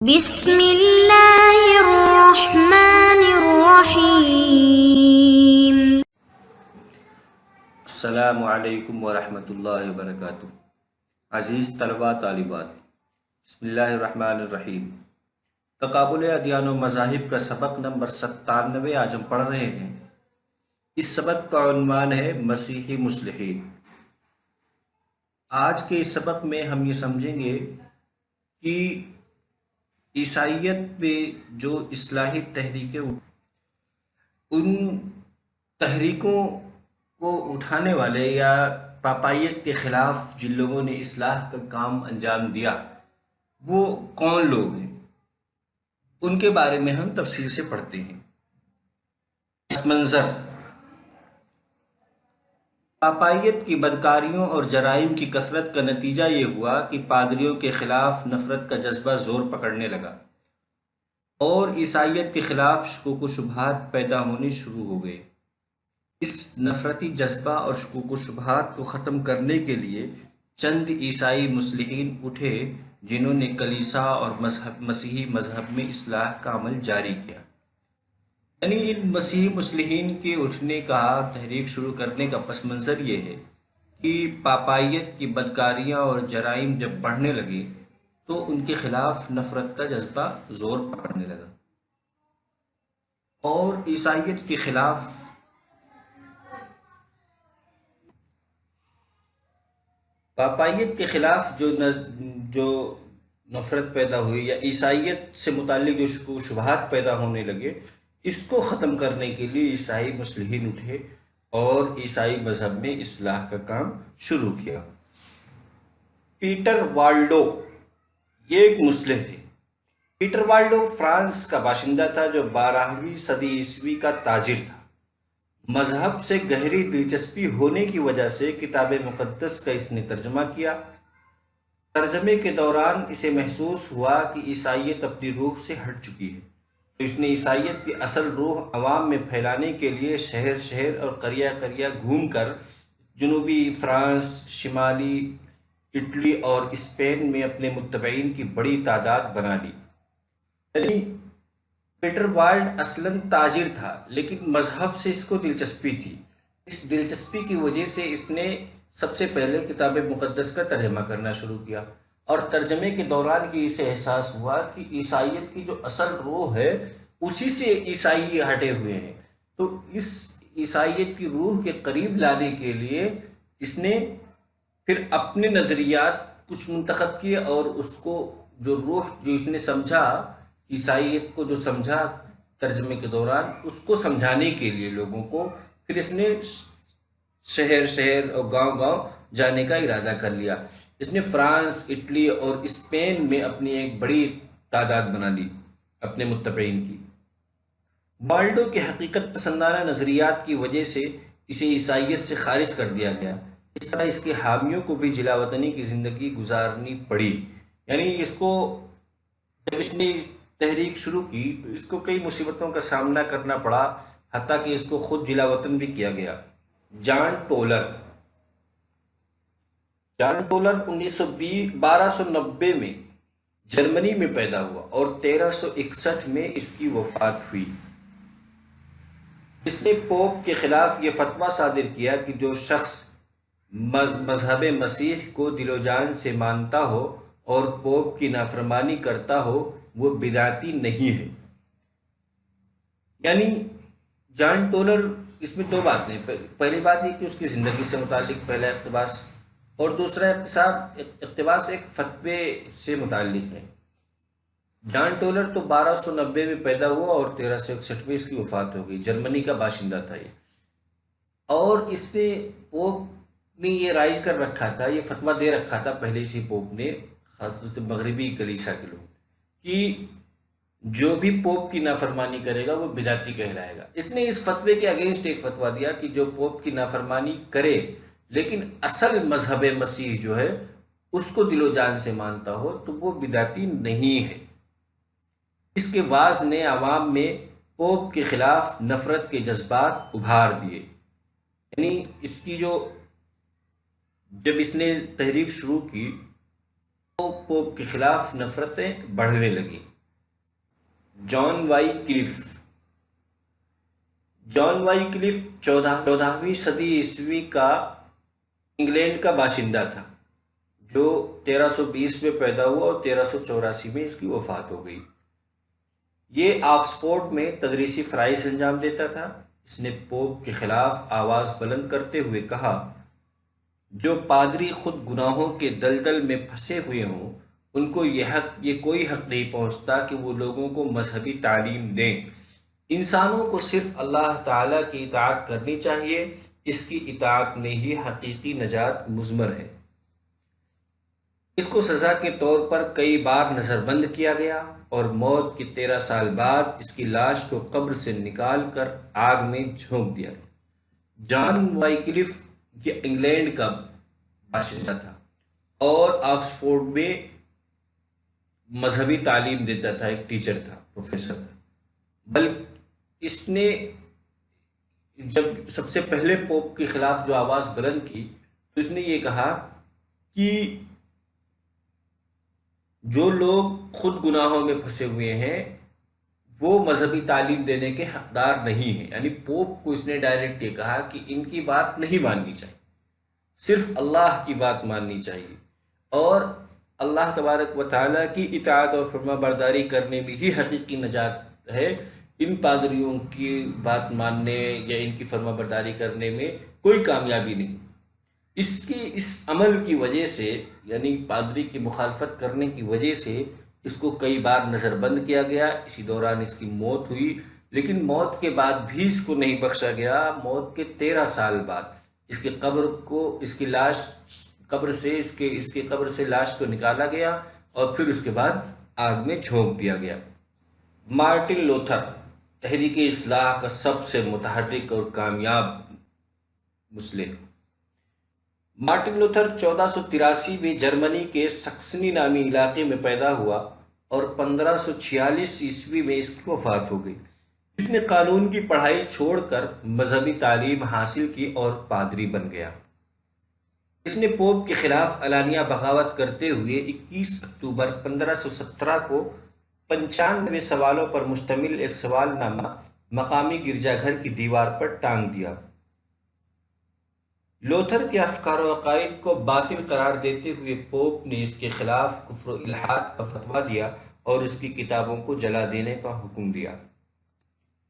بسم اللہ الرحمن الرحیم۔ السلام علیکم ورحمۃ اللہ وبرکاتہ۔ عزیز طلباء طالبات، بسم اللہ الرحمن الرحیم۔ تقابل ادیان و مذاہب کا سبق نمبر 97 آج ہم پڑھ رہے ہیں۔ اس سبق کا عنوان ہے مسیحی مصلحین۔ آج کے اس سبق میں ہم یہ سمجھیں گے کہ عیسائیت میں جو اصلاحی تحریکیں ان تحریکوں کو اٹھانے والے یا پاپائیت کے خلاف جن لوگوں نے اصلاح کا کام انجام دیا وہ کون لوگ ہیں، ان کے بارے میں ہم تفصیل سے پڑھتے ہیں۔ پس منظر: پاپائیت کی بدکاریوں اور جرائم کی کثرت کا نتیجہ یہ ہوا کہ پادریوں کے خلاف نفرت کا جذبہ زور پکڑنے لگا اور عیسائیت کے خلاف شکوک و شبہات پیدا ہونے شروع ہو گئے۔ اس نفرتی جذبہ اور شکوک و شبہات کو ختم کرنے کے لیے چند عیسائی مصلحین اٹھے جنہوں نے کلیسا اور مسیحی مذہب میں اصلاح کا عمل جاری کیا۔ یعنی ان مسیحی مصلحین کے اٹھنے کا تحریک شروع کرنے کا پس منظر یہ ہے کہ پاپائیت کی بدکاریاں اور جرائم جب بڑھنے لگے تو ان کے خلاف نفرت کا جذبہ زور پکڑنے لگا اور عیسائیت کے خلاف پاپائیت کے خلاف جو نفرت پیدا ہوئی یا عیسائیت سے متعلق جو شکوک و شبہات پیدا ہونے لگے، اس کو ختم کرنے کے لیے عیسائی مصلحین اٹھے اور عیسائی مذہب میں اصلاح کا کام شروع کیا۔ پیٹر والڈو یہ ایک مصلح تھے۔ پیٹر والڈو فرانس کا باشندہ تھا جو 12ویں صدی عیسوی کا تاجر تھا۔ مذہب سے گہری دلچسپی ہونے کی وجہ سے کتاب مقدس کا اس نے ترجمہ کیا۔ ترجمے کے دوران اسے محسوس ہوا کہ عیسائیت اپنی روح سے ہٹ چکی ہے، تو اس نے عیسائیت کی اصل روح عوام میں پھیلانے کے لیے شہر شہر اور قریہ قریہ گھوم کر جنوبی فرانس، شمالی اٹلی اور اسپین میں اپنے متبعین کی بڑی تعداد بنا لی۔ یعنی پیٹر والڈ اصلاً تاجر تھا لیکن مذہب سے اس کو دلچسپی تھی۔ اس دلچسپی کی وجہ سے اس نے سب سے پہلے کتاب مقدس کا ترجمہ کرنا شروع کیا اور ترجمے کے دوران کی اسے احساس ہوا کہ عیسائیت کی جو اصل روح ہے اسی سے عیسائی ہٹے ہوئے ہیں، تو اس عیسائیت کی روح کے قریب لانے کے لیے اس نے پھر اپنے نظریات کچھ منتخب کیے اور اس کو جو روح جو اس نے سمجھا، عیسائیت کو جو سمجھا ترجمے کے دوران، اس کو سمجھانے کے لیے لوگوں کو پھر اس نے شہر شہر اور گاؤں گاؤں جانے کا ارادہ کر لیا۔ اس نے فرانس، اٹلی اور اسپین میں اپنی ایک بڑی تعداد بنا لی اپنے متبعین کی۔ والڈو کے حقیقت پسندانہ نظریات کی وجہ سے اسے عیسائیت سے خارج کر دیا گیا۔ اس طرح اس کے حامیوں کو بھی جلا وطنی کی زندگی گزارنی پڑی۔ یعنی اس کو جب اس نے تحریک شروع کی تو اس کو کئی مصیبتوں کا سامنا کرنا پڑا، حتیٰ کہ اس کو خود جلا وطن بھی کیا گیا۔ جان ٹولر 1290 میں جرمنی میں پیدا ہوا اور 1361 میں اس کی وفات ہوئی۔ اس نے پوپ کے خلاف یہ فتویٰ صادر کیا کہ جو شخص مذہب مسیح کو دل و جان سے مانتا ہو اور پوپ کی نافرمانی کرتا ہو وہ بدعتی نہیں ہے۔ یعنی جان ٹولر، اس میں دو باتیں، پہلی بات یہ کہ اس کی زندگی سے متعلق پہلا اقتباس اور دوسرا اقتباس ایک فتوے سے متعلق ہے۔ جان ٹولر تو 1290 میں پیدا ہوا اور 1361 میں اس کی وفات ہو گئی۔ جرمنی کا باشندہ تھا یہ، اور اس نے پوپ نے یہ رائج کر رکھا تھا، یہ فتویٰ دے رکھا تھا پہلے سے پوپ نے، خاص طور سے مغربی کلیسا کے لوگ، کہ جو بھی پوپ کی نافرمانی کرے گا وہ بدعتی کہلائے گا۔ اس نے اس فتوے کے اگینسٹ ایک فتویٰ دیا کہ جو پوپ کی نافرمانی کرے لیکن اصل مذہب مسیح جو ہے اس کو دل و جان سے مانتا ہو تو وہ بدعتی نہیں ہے۔ اس کے وعظ نے عوام میں پوپ کے خلاف نفرت کے جذبات ابھار دیے۔ یعنی اس کی جب اس نے تحریک شروع کی تو پوپ کے خلاف نفرتیں بڑھنے لگیں۔ جان وائی کلف۔ جان وائی کلف 14ویں صدی عیسوی کا انگلینڈ کا باشندہ تھا، جو 1320 میں پیدا ہوا اور 1384 میں اس کی وفات ہو گئی۔ یہ آکسفورڈ میں تدریسی فرائض انجام دیتا تھا۔ اس نے پوپ کے خلاف آواز بلند کرتے ہوئے کہا، جو پادری خود گناہوں کے دلدل میں پھنسے ہوئے ہوں، ان کو یہ کوئی حق نہیں پہنچتا کہ وہ لوگوں کو مذہبی تعلیم دیں۔ انسانوں کو صرف اللہ تعالیٰ کی اطاعت کرنی چاہیے، اس کی اطاعت میں ہی حقیقی نجات مضمر ہے۔ اس کو سزا کے طور پر کئی بار نظر بند کیا گیا اور موت کے 13 سال بعد اس کی لاش کو قبر سے نکال کر آگ میں جھونک دیا گیا۔ جان وائکلف یہ انگلینڈ کا باشندہ تھا اور آکسفورڈ میں مذہبی تعلیم دیتا تھا، ایک ٹیچر تھا، پروفیسر تھا۔ بلکہ اس نے جب سب سے پہلے پوپ کے خلاف جو آواز بلند کی تو اس نے یہ کہا کہ جو لوگ خود گناہوں میں پھنسے ہوئے ہیں وہ مذہبی تعلیم دینے کے حقدار نہیں ہیں۔ یعنی پوپ کو اس نے ڈائریکٹ یہ کہا کہ ان کی بات نہیں ماننی چاہیے، صرف اللہ کی بات ماننی چاہیے، اور اللہ تبارک و تعالیٰ کی اطاعت اور فرما برداری کرنے میں ہی حقیقی نجات ہے۔ ان پادریوں کی بات ماننے یا ان کی فرما برداری کرنے میں کوئی کامیابی نہیں۔ اس عمل کی وجہ سے، یعنی پادری کی مخالفت کرنے کی وجہ سے اس کو کئی بار نظر بند کیا گیا۔ اسی دوران اس کی موت ہوئی، لیکن موت کے بعد بھی اس کو نہیں بخشا گیا۔ موت کے 13 سال بعد اس کی قبر کو، اس کی لاش قبر سے اس کی قبر سے لاش کو نکالا گیا اور پھر اس کے بعد آگ میں جھونک دیا گیا۔ مارٹن لوتھر تحریک اصلاح کا سب سے متحرک اور کامیاب مسلح۔ مارٹن لوتھر 1483 میں جرمنی کے سکسنی نامی علاقے میں پیدا ہوا اور 1546 عیسوی میں اس کی وفات ہو گئی۔ اس نے قانون کی پڑھائی چھوڑ کر مذہبی تعلیم حاصل کی اور پادری بن گیا۔ اس نے پوپ کے خلاف علانیہ بغاوت کرتے ہوئے 21 اکتوبر 1517 کو 95 سوالوں پر مشتمل ایک سوال نامہ مقامی گرجا گھر کی دیوار پر ٹانگ دیا۔ لوتھر کے افکار و عقائد کو باطل قرار دیتے ہوئے پوپ نے اس کے خلاف کفر و الحاد کا فتویٰ دیا اور اس کی کتابوں کو جلا دینے کا حکم دیا۔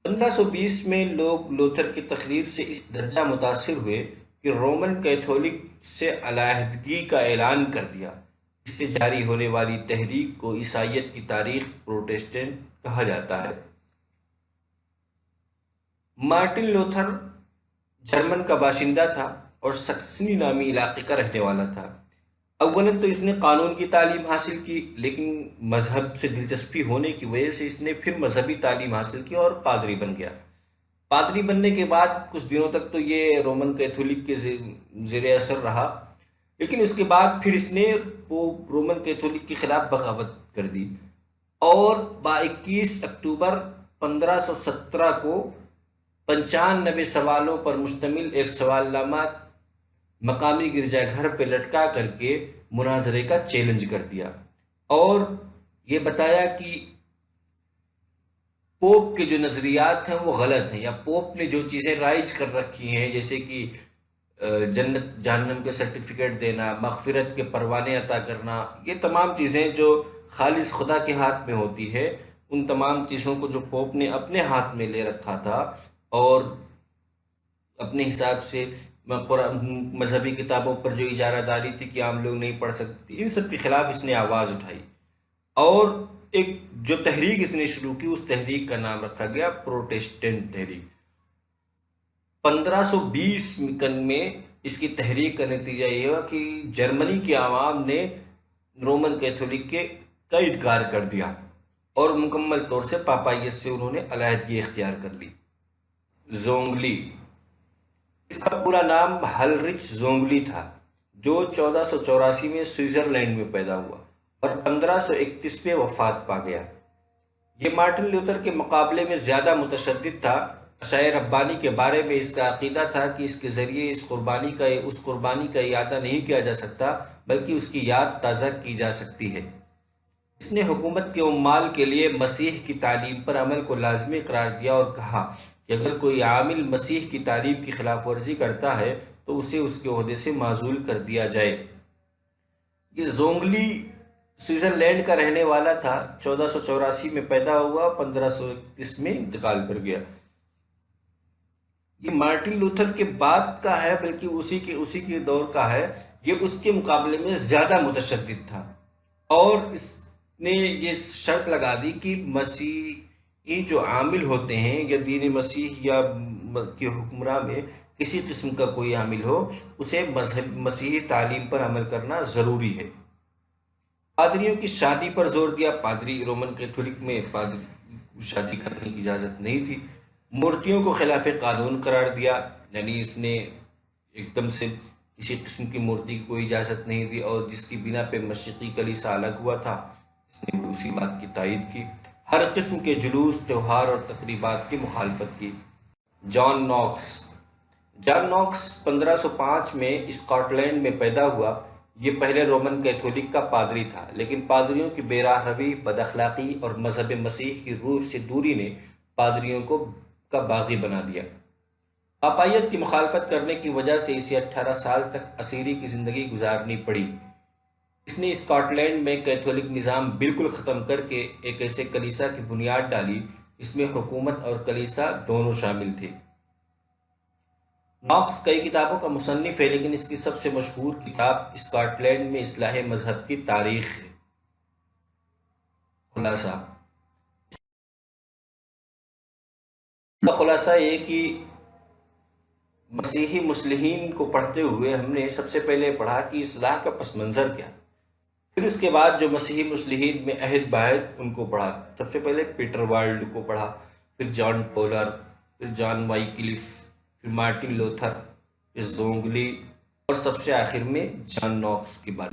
1520 میں لوگ لوتھر کی تقریر سے اس درجہ متاثر ہوئے کہ رومن کیتھولک سے علیحدگی کا اعلان کر دیا۔ اس سے جاری ہونے والی تحریک کو عیسائیت کی تاریخ پروٹسٹنٹ کہا جاتا ہے۔ مارٹن لوتھر جرمن کا باشندہ تھا اور سکسنی نامی علاقے کا رہنے والا تھا۔ اولاً تو اس نے قانون کی تعلیم حاصل کی، لیکن مذہب سے دلچسپی ہونے کی وجہ سے اس نے پھر مذہبی تعلیم حاصل کی اور پادری بن گیا۔ پادری بننے کے بعد کچھ دنوں تک تو یہ رومن کیتھولک کے زیر اثر رہا، لیکن اس کے بعد پھر اس نے رومن کیتھولک کے خلاف بغاوت کر دی اور 21 اکتوبر 1517 کو 95 سوالوں پر مشتمل ایک سوال نامہ مقامی گرجا گھر پہ لٹکا کر کے مناظرے کا چیلنج کر دیا اور یہ بتایا کہ پوپ کے جو نظریات ہیں وہ غلط ہیں، یا پوپ نے جو چیزیں رائج کر رکھی ہیں، جیسے کہ جنت جہنم کے سرٹیفکیٹ دینا، مغفرت کے پروانے عطا کرنا، یہ تمام چیزیں جو خالص خدا کے ہاتھ میں ہوتی ہے، ان تمام چیزوں کو جو پوپ نے اپنے ہاتھ میں لے رکھا تھا اور اپنے حساب سے مذہبی کتابوں پر جو اجارہ داری تھی کہ عام لوگ نہیں پڑھ سکتے، ان سب کے خلاف اس نے آواز اٹھائی اور ایک جو تحریک اس نے شروع کی اس تحریک کا نام رکھا گیا پروٹسٹنٹ تحریک۔ 1520 میں اس کی تحریک کا نتیجہ یہ ہوا کہ جرمنی کے عوام نے رومن کیتھولک کا انکار کر دیا اور مکمل طور سے پاپائیت سے انہوں نے علیحدگی اختیار کر لی۔ زونگلی، اس کا پورا نام ہلرچ زونگلی تھا، جو 1484 میں سوئٹزرلینڈ میں پیدا ہوا اور 1531 میں وفات پا گیا۔ یہ مارٹن لوتھر کے مقابلے میں زیادہ متشدد تھا۔ عشائر ربانی کے بارے میں اس کا عقیدہ تھا کہ اس کے ذریعے اس قربانی کا اعادہ نہیں کیا جا سکتا بلکہ اس کی یاد تازہ کی جا سکتی ہے۔ اس نے حکومت کے عمال کے لیے مسیح کی تعلیم پر عمل کو لازمی قرار دیا اور کہا کہ اگر کوئی عامل مسیح کی تعلیم کی خلاف ورزی کرتا ہے تو اسے اس کے عہدے سے معزول کر دیا جائے۔ یہ زونگلی سوئٹزرلینڈ کا رہنے والا تھا، 1484 میں پیدا ہوا، 1531 میں انتقال کر گیا۔ یہ مارٹن لوتھر کے بعد کا ہے، بلکہ اسی کے دور کا ہے۔ یہ اس کے مقابلے میں زیادہ متشدد تھا، اور اس نے یہ شرط لگا دی کہ مسیحی جو عامل ہوتے ہیں یا دین مسیح یا کے حکمراں میں کسی قسم کا کوئی عامل ہو، اسے مسیحی تعلیم پر عمل کرنا ضروری ہے۔ پادریوں کی شادی پر زور دیا۔ پادری رومن کیتھولک میں پادری کو شادی کرنے کی اجازت نہیں تھی۔ مورتیوں کو خلاف قانون قرار دیا، یعنی اس نے ایک دم سے کسی قسم کی مورتی کی کوئی اجازت نہیں دی، اور جس کی بنا پہ مشرقی کلیسا الگ ہوا تھا اس نے اسی بات کی تائید کی۔ ہر قسم کے جلوس، تہوار اور تقریبات کی مخالفت کی۔ جان نوکس 1505 میں اسکاٹ لینڈ میں پیدا ہوا۔ یہ پہلے رومن کیتھولک کا پادری تھا، لیکن پادریوں کی بے راہ روی، بد اخلاقی اور مذہب مسیح کی روح سے دوری نے پادریوں کا باغی بنا دیا۔ پاپائیت کی مخالفت کرنے کی وجہ سے اسے 18 سال تک اسیری کی زندگی گزارنی پڑی۔ اس نے اسکاٹ لینڈ میں کیتھولک نظام بالکل ختم کر کے ایک ایسے کلیسا کی بنیاد ڈالی اس میں حکومت اور کلیسا دونوں شامل تھے۔ نوکس کئی کتابوں کا مصنف ہے، لیکن اس کی سب سے مشہور کتاب اسکاٹ لینڈ میں اصلاح مذہب کی تاریخ ہے۔ خلاصہ یہ کہ مسیحی مصلحین کو پڑھتے ہوئے ہم نے سب سے پہلے پڑھا کہ اصلاح کا پس منظر کیا، پھر اس کے بعد جو مسیحی مصلحین میں عہد باہد ان کو پڑھا۔ سب سے پہلے پیٹر وائلڈ کو پڑھا، پھر جان پولر، پھر جان وائکلف، پھر مارٹن لوتھر، پھر زونگلی، اور سب سے آخر میں جان نوکس کی بات۔